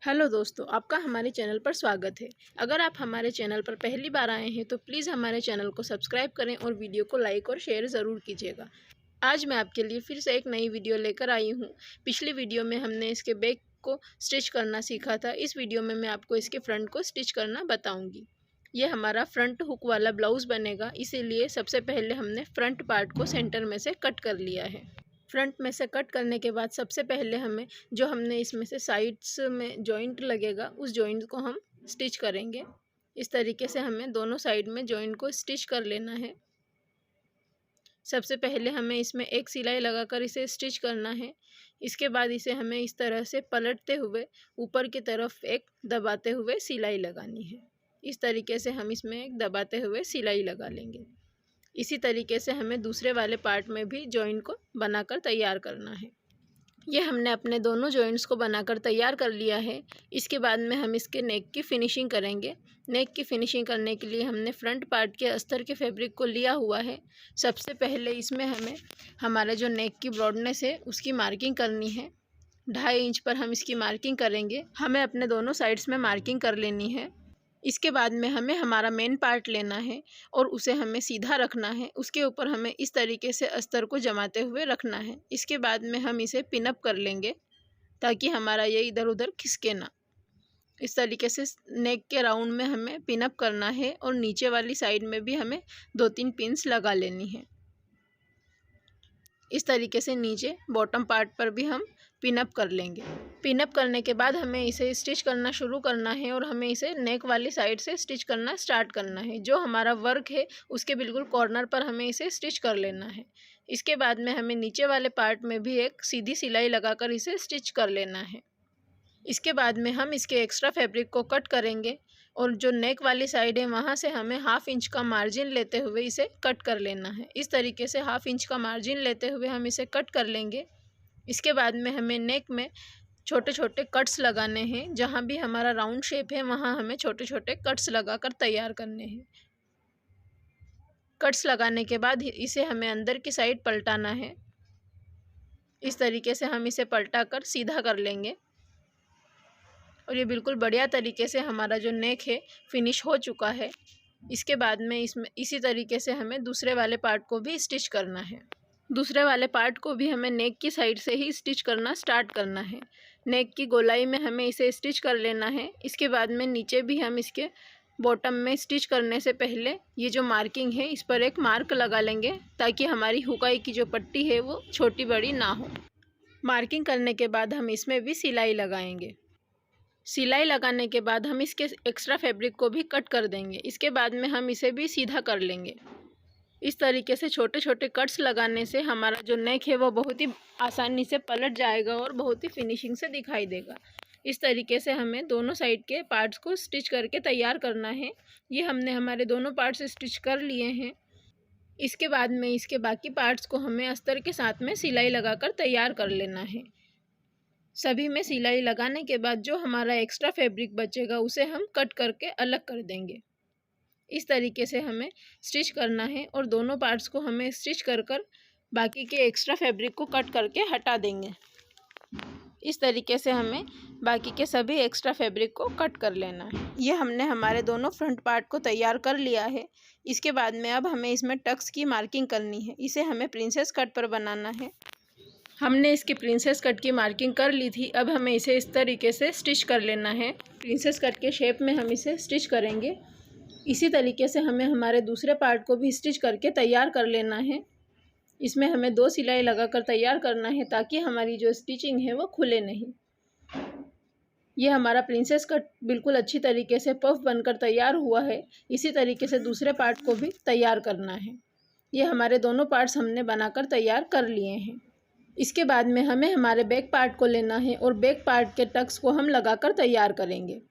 Hello दोस्तों, आपका हमारे चैनल पर स्वागत है। अगर आप हमारे चैनल पर पहली बार आए हैं तो प्लीज़ हमारे चैनल को सब्सक्राइब करें और वीडियो को लाइक और शेयर ज़रूर कीजिएगा। आज मैं आपके लिए फिर से एक नई वीडियो लेकर आई हूँ। पिछली वीडियो में हमने इसके बैक को स्टिच करना सीखा था। इस वीडियो में मैं आपको इसके फ्रंट को स्टिच करना बताऊँगी। ये हमारा फ्रंट हुक वाला ब्लाउज़ बनेगा, इसीलिए सबसे पहले हमने फ्रंट पार्ट को सेंटर में से कट कर लिया है। फ्रंट में से कट करने के बाद सबसे पहले हमें जो हमने इसमें से साइड्स में जॉइंट लगेगा उस जॉइंट को हम स्टिच करेंगे। इस तरीके से हमें दोनों साइड में जॉइंट को स्टिच कर लेना है। सबसे पहले हमें इसमें एक सिलाई लगाकर इसे स्टिच करना है। इसके बाद इसे हमें इस तरह से पलटते हुए ऊपर की तरफ एक दबाते हुए सिलाई लगानी है। इस तरीके से हम इसमें एक दबाते हुए सिलाई लगा लेंगे। इसी तरीके से हमें दूसरे वाले पार्ट में भी जॉइंट को बनाकर तैयार करना है। ये हमने अपने दोनों जॉइंट्स को बनाकर तैयार कर लिया है। इसके बाद में हम इसके नेक की फिनिशिंग करेंगे। नेक की फिनिशिंग करने के लिए हमने फ्रंट पार्ट के अस्तर के फैब्रिक को लिया हुआ है। सबसे पहले इसमें हमें हमारा जो नेक की ब्रॉडनेस है उसकी मार्किंग करनी है। 2.5 इंच पर हम इसकी मार्किंग करेंगे। हमें अपने दोनों साइड्स में मार्किंग कर लेनी है। इसके बाद में हमें हमारा मेन पार्ट लेना है और उसे हमें सीधा रखना है। उसके ऊपर हमें इस तरीके से अस्तर को जमाते हुए रखना है। इसके बाद में हम इसे पिनअप कर लेंगे ताकि हमारा ये इधर उधर खिसके ना। इस तरीके से नेक के राउंड में हमें पिनअप करना है और नीचे वाली साइड में भी हमें 2-3 पिन्स लगा लेनी है। इस तरीके से नीचे बॉटम पार्ट पर भी हम पिनअप कर लेंगे। पिनअप करने के बाद हमें इसे स्टिच करना शुरू करना है और हमें इसे नेक वाली साइड से स्टिच करना स्टार्ट करना है। जो हमारा वर्क है उसके बिल्कुल कॉर्नर पर हमें इसे स्टिच कर लेना है। इसके बाद में हमें नीचे वाले पार्ट में भी एक सीधी सिलाई लगाकर इसे स्टिच कर लेना है। इसके बाद में हम इसके एक्स्ट्रा फैब्रिक को कट करेंगे और जो नेक वाली साइड है वहाँ से हमें 1/2 इंच का मार्जिन लेते हुए इसे कट कर लेना है। इस तरीके से 1/2 इंच का मार्जिन लेते हुए हम इसे कट कर लेंगे। इसके बाद में हमें नेक में छोटे छोटे कट्स लगाने हैं। जहाँ भी हमारा राउंड शेप है वहाँ हमें छोटे छोटे कट्स लगाकर तैयार करने हैं। कट्स लगाने के बाद इसे हमें अंदर की साइड पलटाना है। इस तरीके से हम इसे पलटा कर सीधा कर लेंगे और ये बिल्कुल बढ़िया तरीके से हमारा जो नेक है फिनिश हो चुका है। इसके बाद में इसमें इसी तरीके से हमें दूसरे वाले पार्ट को भी स्टिच करना है। दूसरे वाले पार्ट को भी हमें नेक की साइड से ही स्टिच करना स्टार्ट करना है। नेक की गोलाई में हमें इसे स्टिच कर लेना है। इसके बाद में नीचे भी हम इसके बॉटम में स्टिच करने से पहले ये जो मार्किंग है इस पर एक मार्क लगा लेंगे ताकि हमारी हुकाई की जो पट्टी है वो छोटी बड़ी ना हो। मार्किंग करने के बाद हम इसमें भी सिलाई लगाएंगे। सिलाई लगाने के बाद हम इसके एक्स्ट्रा फैब्रिक को भी कट कर देंगे। इसके बाद में हम इसे भी सीधा कर लेंगे। इस तरीके से छोटे छोटे कट्स लगाने से हमारा जो नेक है वो बहुत ही आसानी से पलट जाएगा और बहुत ही फिनिशिंग से दिखाई देगा। इस तरीके से हमें दोनों साइड के पार्ट्स को स्टिच करके तैयार करना है। ये हमने हमारे दोनों पार्ट्स स्टिच कर लिए हैं। इसके बाद में इसके बाकी पार्ट्स को हमें अस्तर के साथ में सिलाई लगाकर तैयार कर लेना है। सभी में सिलाई लगाने के बाद जो हमारा एक्स्ट्रा फैब्रिक बचेगा उसे हम कट करके अलग कर देंगे। इस तरीके से हमें स्टिच करना है और दोनों पार्ट्स को हमें स्टिच कर बाकी के एक्स्ट्रा फैब्रिक को कट करके हटा देंगे। इस तरीके से हमें बाकी के सभी एक्स्ट्रा फैब्रिक को कट कर लेना है। ये हमने हमारे दोनों फ्रंट पार्ट को तैयार कर लिया है। इसके बाद में अब हमें इसमें टक्स की मार्किंग करनी है। इसे हमें प्रिंसेस कट पर बनाना है। हमने इसकी प्रिंसेस कट की मार्किंग कर ली थी। अब हमें इसे इस तरीके से स्टिच कर लेना है। प्रिंसेस कट के शेप में हम इसे स्टिच करेंगे। इसी तरीके से हमें हमारे दूसरे पार्ट को भी स्टिच करके तैयार कर लेना है। इसमें हमें 2 सिलाई लगाकर तैयार करना है ताकि हमारी जो स्टिचिंग है वो खुले नहीं। ये हमारा प्रिंसेस कट बिल्कुल अच्छी तरीके से पफ बनकर तैयार हुआ है। इसी तरीके से दूसरे पार्ट को भी तैयार करना है। ये हमारे दोनों पार्ट्स हमने बनाकर तैयार कर लिए हैं। इसके बाद में हमें हमारे बैक पार्ट को लेना है और बैक पार्ट के टक्स को हम लगाकर तैयार करेंगे।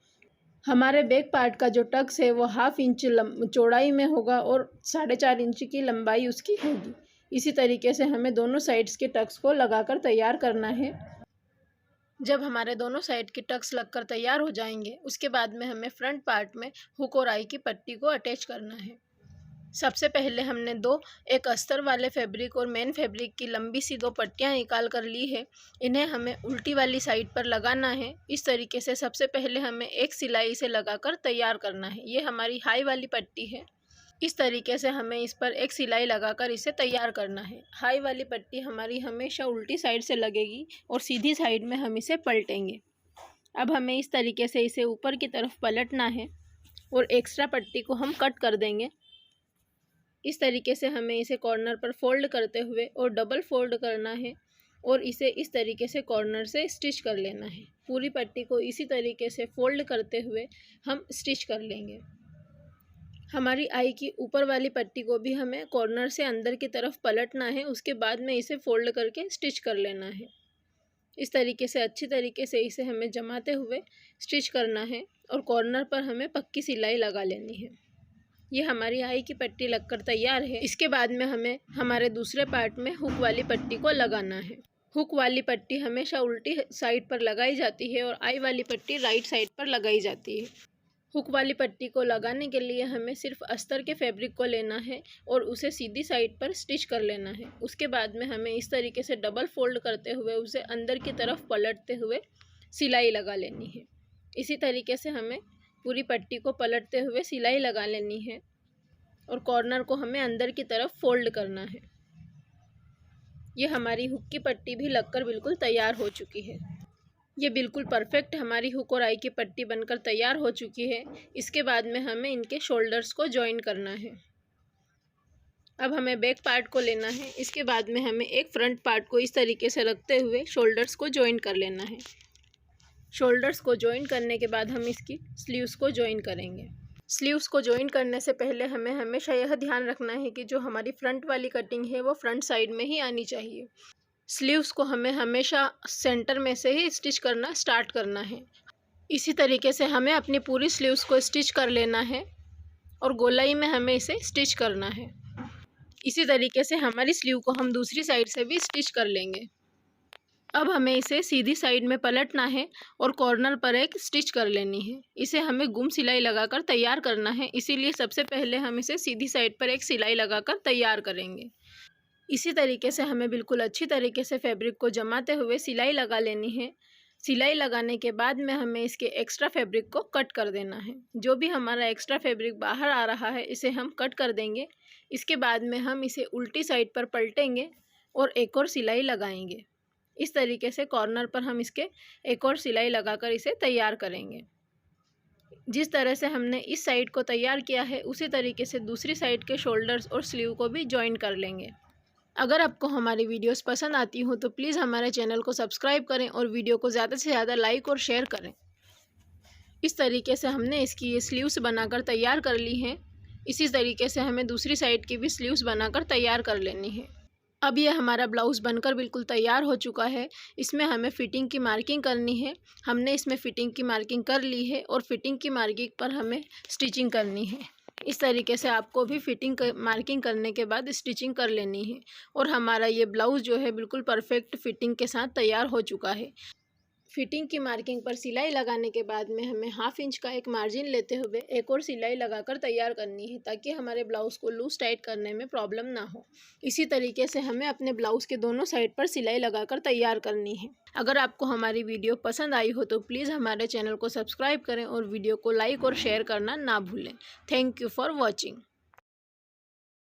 हमारे बैक पार्ट का जो टक्स है वो 1/2 इंच चौड़ाई में होगा और 4.5 इंच की लंबाई उसकी होगी। इसी तरीके से हमें दोनों साइड्स के टक्स को लगाकर तैयार करना है। जब हमारे दोनों साइड के टक्स लगकर तैयार हो जाएंगे उसके बाद में हमें फ्रंट पार्ट में हुक और आई की पट्टी को अटैच करना है। सबसे पहले हमने एक अस्तर वाले फैब्रिक और मेन फैब्रिक की लंबी सी 2 पट्टियाँ निकाल कर ली है। इन्हें हमें उल्टी वाली साइड पर लगाना है। इस तरीके से सबसे पहले हमें एक सिलाई से लगाकर तैयार करना है। ये हमारी हाई वाली पट्टी है। इस तरीके से हमें इस पर एक सिलाई लगाकर इसे तैयार करना है। हाई वाली पट्टी हमारी हमेशा उल्टी साइड से लगेगी और सीधी साइड में हम इसे पलटेंगे। अब हमें इस तरीके से इसे ऊपर की तरफ पलटना है और एक्स्ट्रा पट्टी को हम कट कर देंगे। इस तरीके से हमें इसे कॉर्नर पर फोल्ड करते हुए और डबल फोल्ड करना है और इसे इस तरीके से कॉर्नर से स्टिच कर लेना है। पूरी पट्टी को इसी तरीके से फोल्ड करते हुए हम स्टिच कर लेंगे। हमारी आई की ऊपर वाली पट्टी को भी हमें कॉर्नर से अंदर की तरफ पलटना है। उसके बाद में इसे फोल्ड करके स्टिच कर लेना है। इस तरीके से अच्छी तरीके से इसे हमें जमाते हुए स्टिच करना है और कॉर्नर पर हमें पक्की सिलाई लगा लेनी है। ये हमारी आई की पट्टी लगकर तैयार है। इसके बाद में हमें हमारे दूसरे पार्ट में हुक वाली पट्टी को लगाना है। हुक वाली पट्टी हमेशा उल्टी साइड पर लगाई जाती है और आई वाली पट्टी राइट साइड पर लगाई जाती है। हुक वाली पट्टी को लगाने के लिए हमें सिर्फ अस्तर के फैब्रिक को लेना है और उसे सीधी साइड पर स्टिच कर लेना है। उसके बाद में हमें इस तरीके से डबल फोल्ड करते हुए उसे अंदर की तरफ पलटते हुए सिलाई लगा लेनी है। इसी तरीके से हमें पूरी पट्टी को पलटते हुए सिलाई लगा लेनी है और कॉर्नर को हमें अंदर की तरफ फोल्ड करना है। ये हमारी हुक की पट्टी भी लगकर बिल्कुल तैयार हो चुकी है। ये बिल्कुल परफेक्ट हमारी हुक और आई की पट्टी बनकर तैयार हो चुकी है। इसके बाद में हमें इनके शोल्डर्स को जॉइन करना है। अब हमें बैक पार्ट को लेना है। इसके बाद में हमें एक फ्रंट पार्ट को इस तरीके से रखते हुए शोल्डर्स को जॉइन कर लेना है। शोल्डर्स को जॉइन करने के बाद हम इसकी स्लीव्स को जॉइन करेंगे। स्लीव्स को जॉइन करने से पहले हमें हमेशा यह ध्यान रखना है कि जो हमारी फ्रंट वाली कटिंग है वो फ्रंट साइड में ही आनी चाहिए। स्लीव्स को हमें हमेशा सेंटर में से ही स्टिच करना स्टार्ट करना है। इसी तरीके से हमें अपनी पूरी स्लीव्स को स्टिच कर लेना है और गोलाई में हमें इसे स्टिच करना है। इसी तरीके से हमारी स्लीव को हम दूसरी साइड से भी स्टिच कर लेंगे। अब हमें इसे सीधी साइड में पलटना है और कॉर्नर पर एक स्टिच कर लेनी है। इसे हमें गुम सिलाई लगाकर तैयार करना है, इसीलिए सबसे पहले हम इसे सीधी साइड पर एक सिलाई लगाकर तैयार करेंगे। इसी तरीके से हमें बिल्कुल अच्छी तरीके से फैब्रिक को जमाते हुए सिलाई लगा लेनी है। सिलाई लगाने के बाद में हमें इसके एक्स्ट्रा फैब्रिक को कट कर देना है। जो भी हमारा एक्स्ट्रा फैब्रिक बाहर आ रहा है इसे हम कट कर देंगे। इसके बाद में हम इसे उल्टी साइड पर पलटेंगे और एक और सिलाई लगाएंगे। इस तरीके से कॉर्नर पर हम इसके एक और सिलाई लगाकर इसे तैयार करेंगे। जिस तरह से हमने इस साइड को तैयार किया है उसी तरीके से दूसरी साइड के शोल्डर्स और स्लीव को भी जॉइन कर लेंगे। अगर आपको हमारी वीडियोस पसंद आती हो तो प्लीज़ हमारे चैनल को सब्सक्राइब करें और वीडियो को ज़्यादा से ज़्यादा लाइक और शेयर करें। इस तरीके से हमने इसकी ये स्लीव्स बनाकर तैयार कर ली हैं। इसी तरीके से हमें दूसरी साइड की भी स्लीव्स बनाकर तैयार कर लेनी है। अब ये हमारा ब्लाउज़ बनकर बिल्कुल तैयार हो चुका है। इसमें हमें फ़िटिंग की मार्किंग करनी है। हमने इसमें फ़िटिंग की मार्किंग कर ली है और फिटिंग की मार्किंग पर हमें स्टिचिंग करनी है। इस तरीके से आपको भी मार्किंग करने के बाद स्टिचिंग कर लेनी है और हमारा ये ब्लाउज़ जो है बिल्कुल परफेक्ट फिटिंग के साथ तैयार हो चुका है। फिटिंग की मार्किंग पर सिलाई लगाने के बाद में हमें 1/2 इंच का एक मार्जिन लेते हुए एक और सिलाई लगाकर तैयार करनी है, ताकि हमारे ब्लाउज़ को लूज टाइट करने में प्रॉब्लम ना हो। इसी तरीके से हमें अपने ब्लाउज़ के दोनों साइड पर सिलाई लगाकर तैयार करनी है। अगर आपको हमारी वीडियो पसंद आई हो तो प्लीज़ हमारे चैनल को सब्सक्राइब करें और वीडियो को लाइक और शेयर करना ना भूलें। Thank you for watching.